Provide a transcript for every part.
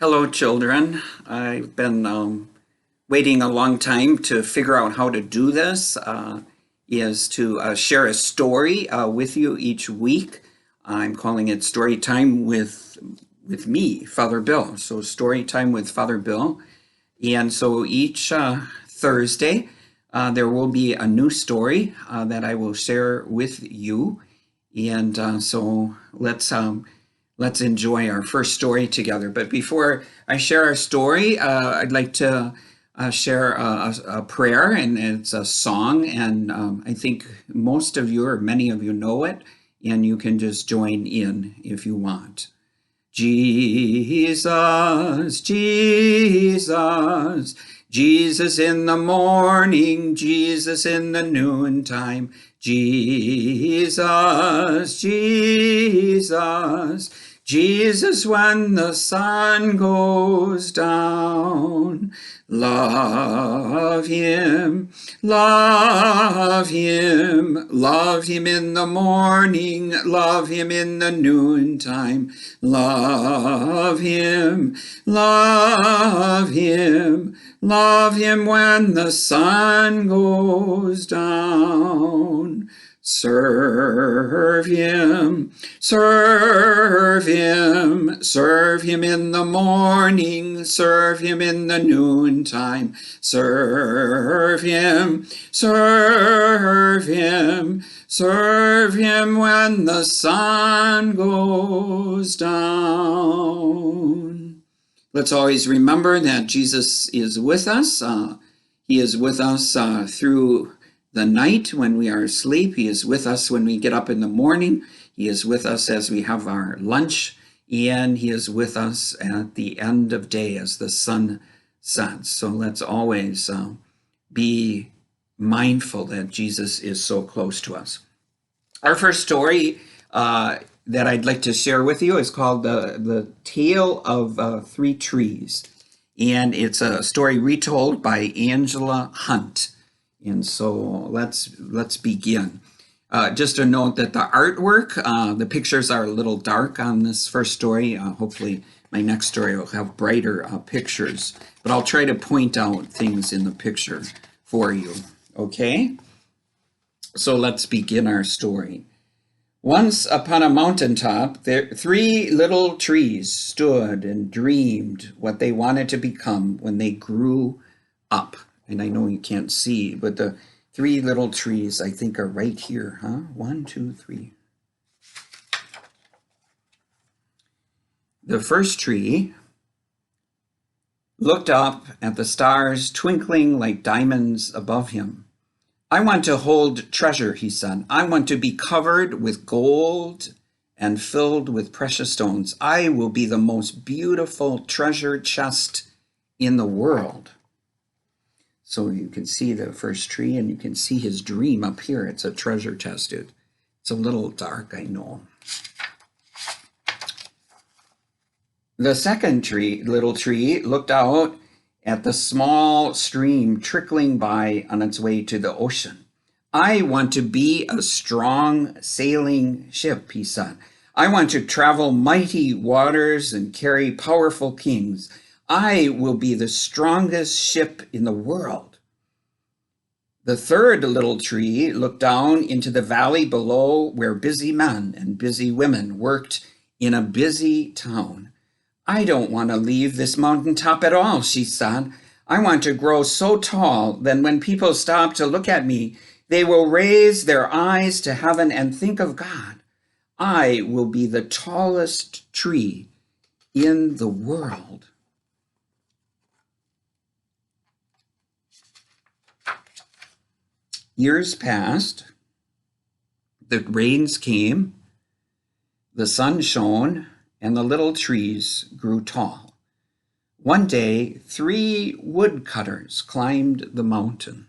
Hello, children. I've been waiting a long time to figure out how to do this, is to share a story with you each week. I'm calling it Story Time with me, Father Bill. So Story Time with Father Bill. And so each Thursday, there will be a new story that I will share with you. And so let's enjoy our first story together. But before I share our story, I'd like to share a prayer, and it's a song. And I think most of you, or many of you, know it, and you can just join in if you want. Jesus, Jesus, Jesus in the morning, Jesus in the noontime. Jesus, Jesus, Jesus when the sun goes down. Love him, love him, love him in the morning, love him in the noontime. Love him, love him, love him when the sun goes down. Serve him, serve him, serve him in the morning, serve him in the noontime. Serve him, serve him, serve him when the sun goes down. Let's always remember that Jesus is with us. He is with us through the night when we are asleep. He is with us when we get up in the morning. He is with us as we have our lunch, and he is with us at the end of day as the sun sets. So let's always be mindful that Jesus is so close to us. Our first story that I'd like to share with you is called The Tale of Three Trees. And it's a story retold by Angela Hunt. And so let's begin. Just a note that the artwork, the pictures are a little dark on this first story. Hopefully my next story will have brighter pictures, but I'll try to point out things in the picture for you. Okay? So let's begin our story. Once upon a mountaintop, there three little trees stood and dreamed what they wanted to become when they grew up. And I know you can't see, but the three little trees, I think, are right here, huh? 1, 2, 3. The first tree looked up at the stars twinkling like diamonds above him. I want to hold treasure, he said. I want to be covered with gold and filled with precious stones. I will be the most beautiful treasure chest in the world. So you can see the first tree, and you can see his dream up here. It's a treasure chest. It's a little dark, I know. The second little tree, looked out at the small stream trickling by on its way to the ocean. I want to be a strong sailing ship, he said. I want to travel mighty waters and carry powerful kings. I will be the strongest ship in the world. The third little tree looked down into the valley below where busy men and busy women worked in a busy town. I don't want to leave this mountaintop at all, she said. I want to grow so tall that when people stop to look at me, they will raise their eyes to heaven and think of God. I will be the tallest tree in the world. Years passed, the rains came, the sun shone, and the little trees grew tall. One day, 3 woodcutters climbed the mountain.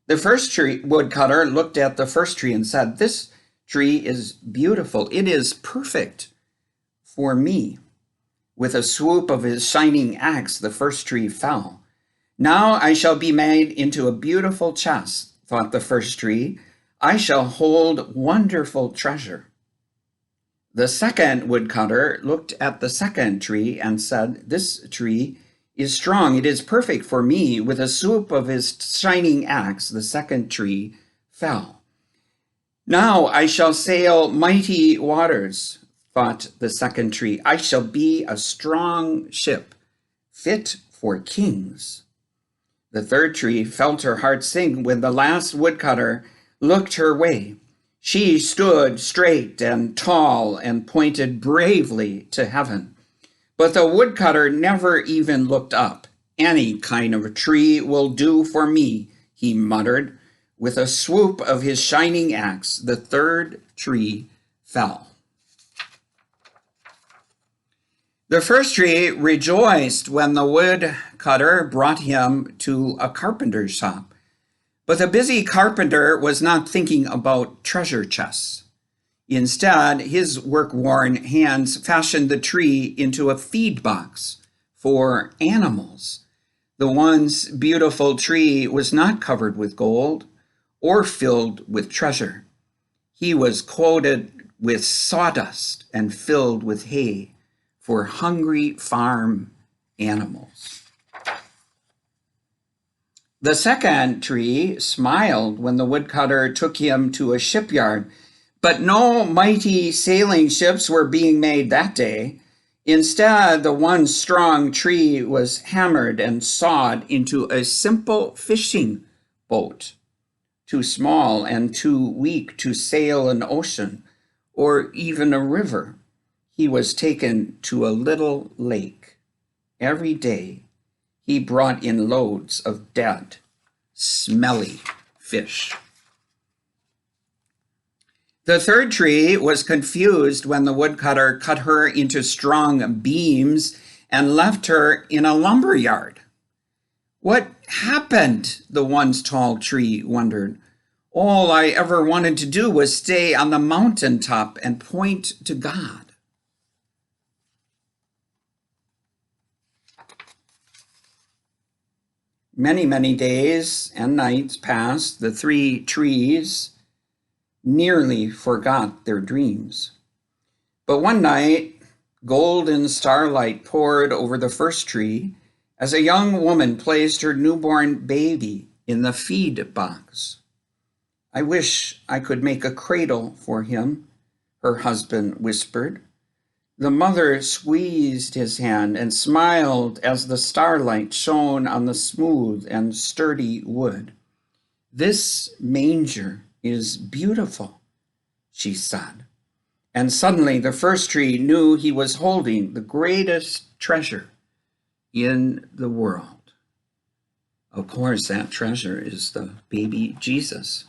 The first woodcutter looked at the first tree and said, "This tree is beautiful. It is perfect for me." With a swoop of his shining axe, the first tree fell. Now I shall be made into a beautiful chest, thought the first tree. I shall hold wonderful treasure. The second woodcutter looked at the second tree and said, "This tree is strong. It is perfect for me." With a swoop of his shining axe, the second tree fell. "Now I shall sail mighty waters," thought the second tree. "I shall be a strong ship, fit for kings." The third tree felt her heart sink when the last woodcutter looked her way. She stood straight and tall and pointed bravely to heaven. But the woodcutter never even looked up. "Any kind of a tree will do for me," he muttered. With a swoop of his shining axe, the third tree fell. The first tree rejoiced when the woodcutter brought him to a carpenter's shop. But the busy carpenter was not thinking about treasure chests. Instead, his work-worn hands fashioned the tree into a feed box for animals. The once beautiful tree was not covered with gold or filled with treasure. He was coated with sawdust and filled with hay for hungry farm animals. The second tree smiled when the woodcutter took him to a shipyard, but no mighty sailing ships were being made that day. Instead, the one strong tree was hammered and sawed into a simple fishing boat, too small and too weak to sail an ocean or even a river. He was taken to a little lake. Every day, he brought in loads of dead, smelly fish. The third tree was confused when the woodcutter cut her into strong beams and left her in a lumber yard. What happened? The once tall tree wondered. All I ever wanted to do was stay on the mountaintop and point to God. Many, many days and nights passed. The three trees nearly forgot their dreams. But one night, golden starlight poured over the first tree as a young woman placed her newborn baby in the feed box. "I wish I could make a cradle for him," her husband whispered. The mother squeezed his hand and smiled as the starlight shone on the smooth and sturdy wood. "This manger is beautiful," she said. And suddenly the first tree knew he was holding the greatest treasure in the world. Of course, that treasure is the baby Jesus.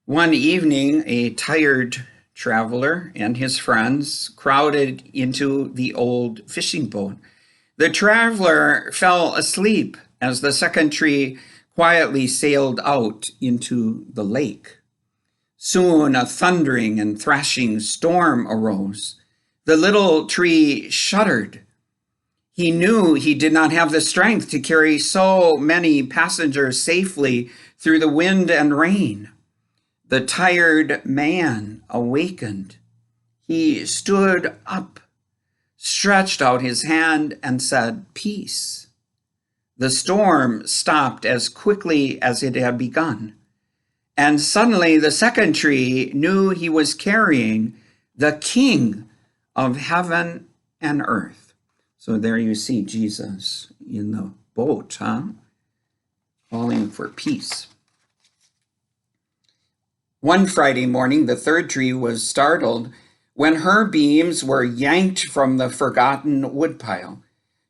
One evening, a tired traveler and his friends crowded into the old fishing boat. The traveler fell asleep as the second tree quietly sailed out into the lake. Soon a thundering and thrashing storm arose. The little tree shuddered. He knew he did not have the strength to carry so many passengers safely through the wind and rain. The tired man awakened. He stood up, stretched out his hand, and said, "Peace." The storm stopped as quickly as it had begun. And suddenly the second tree knew he was carrying the King of heaven and earth. So there you see Jesus in the boat, calling for peace. One Friday morning, the third tree was startled when her beams were yanked from the forgotten woodpile.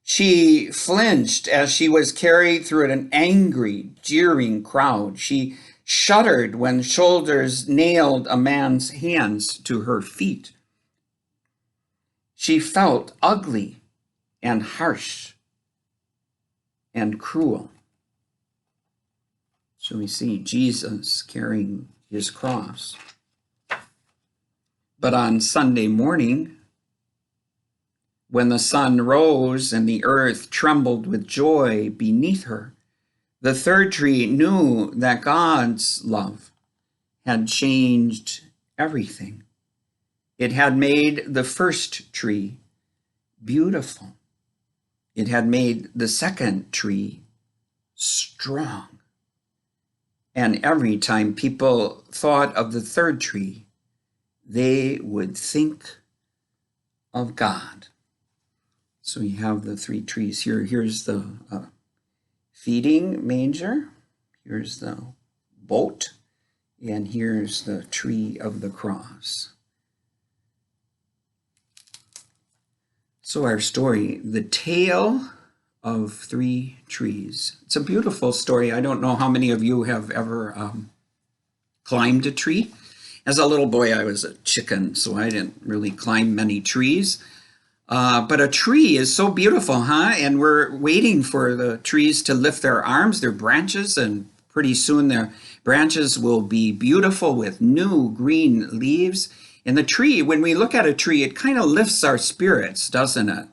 She flinched as she was carried through an angry, jeering crowd. She shuddered when shoulders nailed a man's hands to her feet. She felt ugly and harsh and cruel. So we see Jesus carrying his cross. But on Sunday morning, when the sun rose and the earth trembled with joy beneath her, the third tree knew that God's love had changed everything. It had made the first tree beautiful. It had made the second tree strong. And every time people thought of the third tree, they would think of God. So you have the three trees here. Here's the feeding manger. Here's the boat. And here's the tree of the cross. So our story, the tale of three trees. It's a beautiful story. I don't know how many of you have ever climbed a tree. As a little boy, I was a chicken, so I didn't really climb many trees. But a tree is so beautiful, huh? And we're waiting for the trees to lift their arms, their branches, and pretty soon their branches will be beautiful with new green leaves. And the tree, when we look at a tree, it kind of lifts our spirits, doesn't it?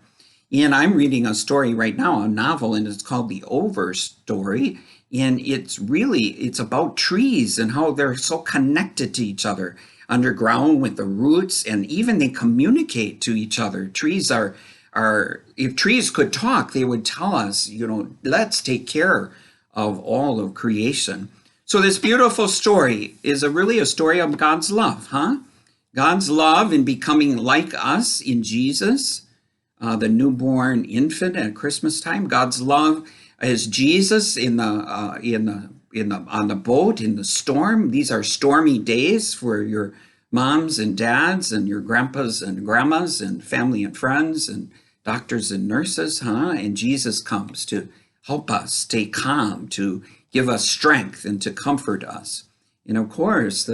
And I'm reading a story right now, a novel, and it's called The Overstory. And it's about trees and how they're so connected to each other underground with the roots, and even they communicate to each other. Trees are if trees could talk, they would tell us, let's take care of all of creation. So this beautiful story is really a story of God's love, huh? God's love in becoming like us in Jesus, the newborn infant at Christmas time. God's love is Jesus on the boat in the storm. These are stormy days for your moms and dads and your grandpas and grandmas and family and friends and doctors and nurses, huh? And Jesus comes to help us stay calm, to give us strength and to comfort us. And of course,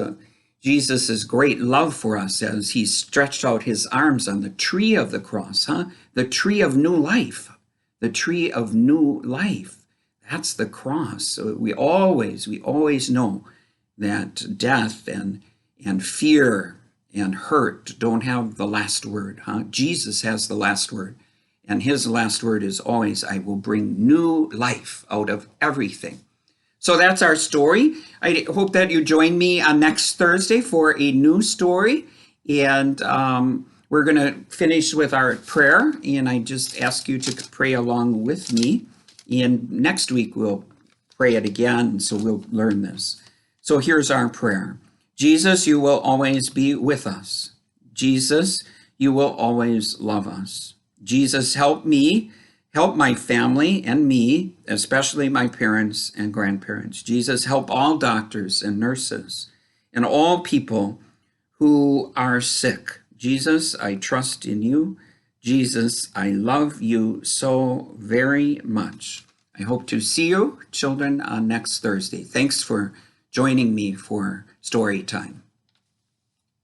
Jesus' great love for us as he stretched out his arms on the tree of the cross, huh? The tree of new life, the tree of new life. That's the cross. So we always know that death and fear and hurt don't have the last word, huh? Jesus has the last word. And his last word is always, I will bring new life out of everything. So that's our story. I hope that you join me on next Thursday for a new story. And we're going to finish with our prayer. And I just ask you to pray along with me. And next week we'll pray it again. So we'll learn this. So here's our prayer. Jesus, you will always be with us. Jesus, you will always love us. Jesus, help me. Help my family and me, especially my parents and grandparents. Jesus, help all doctors and nurses and all people who are sick. Jesus, I trust in you. Jesus, I love you so very much. I hope to see you, children, on next Thursday. Thanks for joining me for story time.